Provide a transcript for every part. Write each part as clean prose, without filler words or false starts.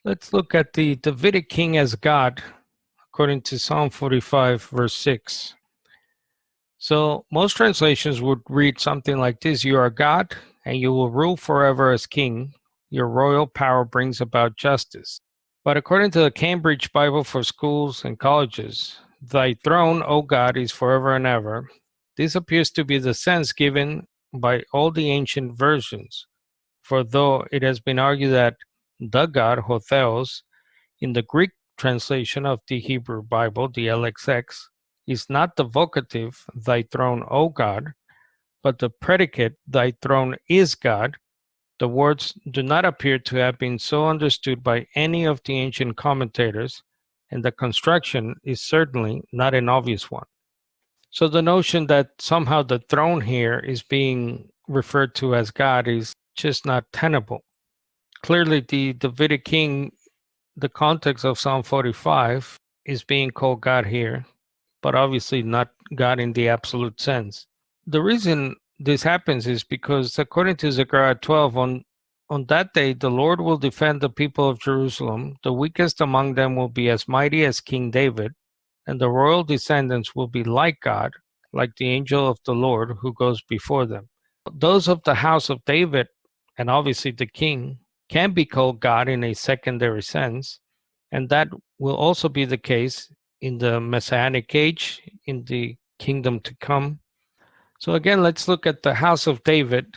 Let's look at the Davidic king as God, according to Psalm 45, verse 6. So most translations would read something like this: You are God, and you will rule forever as king. Your royal power brings about justice. But according to the Cambridge Bible for Schools and Colleges, Thy throne, O God, is forever and ever. This appears to be the sense given by all the ancient versions, for though it has been argued that the God, Hotheos, in the Greek translation of the Hebrew Bible, the LXX, is not the vocative, Thy throne, O God, but the predicate, Thy throne is God. The words do not appear to have been so understood by any of the ancient commentators, and the construction is certainly not an obvious one. So the notion that somehow the throne here is being referred to as God is just not tenable. Clearly, the Davidic king, the context of Psalm 45, is being called God here, but obviously not God in the absolute sense. The reason this happens is because, according to Zechariah 12, on that day the Lord will defend the people of Jerusalem. The weakest among them will be as mighty as King David, and the royal descendants will be like God, like the angel of the Lord who goes before them. Those of the house of David, and obviously the king, can be called God in a secondary sense, and that will also be the case in the Messianic age, in the kingdom to come. So again, let's look at the house of David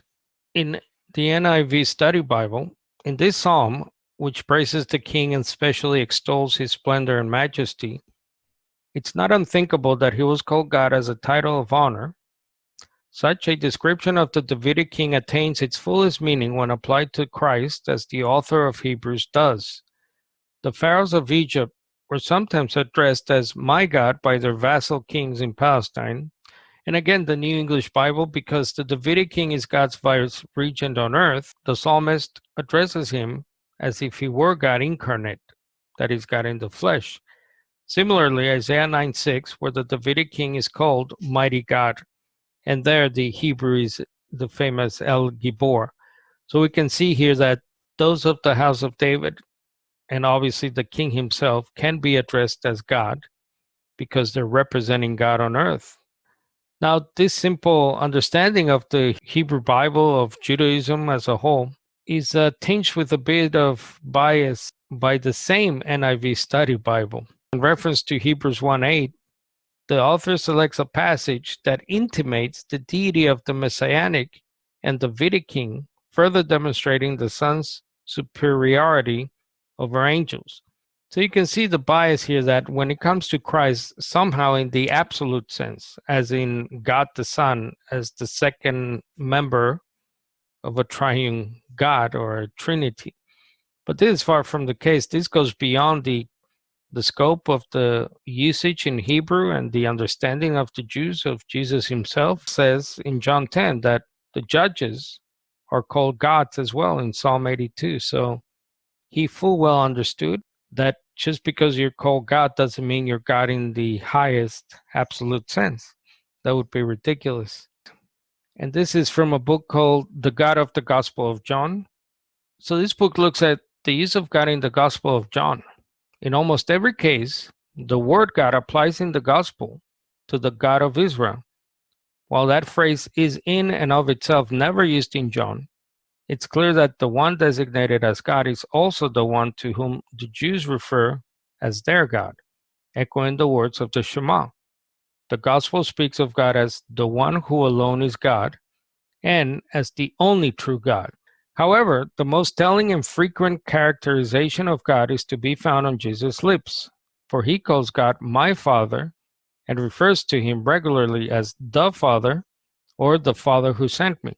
in the NIV Study Bible. In this psalm, which praises the king and specially extols his splendor and majesty, it's not unthinkable that he was called God as a title of honor. Such a description of the Davidic king attains its fullest meaning when applied to Christ, as the author of Hebrews does. The pharaohs of Egypt were sometimes addressed as my God by their vassal kings in Palestine. And again, the New English Bible, because the Davidic king is God's vice regent on earth, the psalmist addresses him as if he were God incarnate, that is, God in the flesh. Similarly, Isaiah 9:6, where the Davidic king is called Mighty God, and there the Hebrew is the famous El Gibor. So we can see here that those of the house of David, and obviously the king himself, can be addressed as God because they're representing God on earth. Now, this simple understanding of the Hebrew Bible, of Judaism as a whole, is tinged with a bit of bias by the same NIV Study Bible. In reference to Hebrews 1:8, the author selects a passage that intimates the deity of the Messianic and Davidic king, further demonstrating the Son's superiority over angels. So you can see the bias here that when it comes to Christ, somehow in the absolute sense, as in God the Son, as the second member of a triune God or a Trinity. But this is far from the case. This goes beyond the scope of the usage in Hebrew and the understanding of the Jews of Jesus himself. Says in John 10 that the judges are called gods as well in Psalm 82. So he full well understood that just because you're called God doesn't mean you're God in the highest absolute sense. That would be ridiculous. And this is from a book called The God of the Gospel of John. So this book looks at the use of God in the Gospel of John. In almost every case, the word God applies in the Gospel to the God of Israel. While that phrase is in and of itself never used in John, it's clear that the one designated as God is also the one to whom the Jews refer as their God, echoing the words of the Shema. The Gospel speaks of God as the one who alone is God and as the only true God. However, the most telling and frequent characterization of God is to be found on Jesus' lips, for he calls God my Father and refers to him regularly as the Father or the Father who sent me,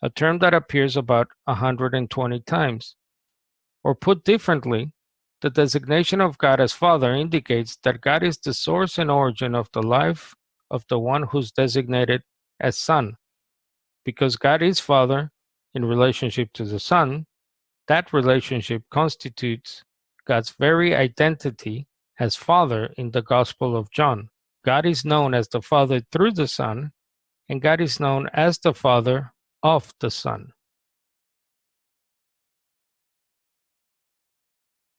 a term that appears about 120 times. Or put differently, the designation of God as Father indicates that God is the source and origin of the life of the one who's designated as Son. Because God is Father in relationship to the Son, that relationship constitutes God's very identity as Father in the Gospel of John. God is known as the Father through the Son, and God is known as the Father of the Son.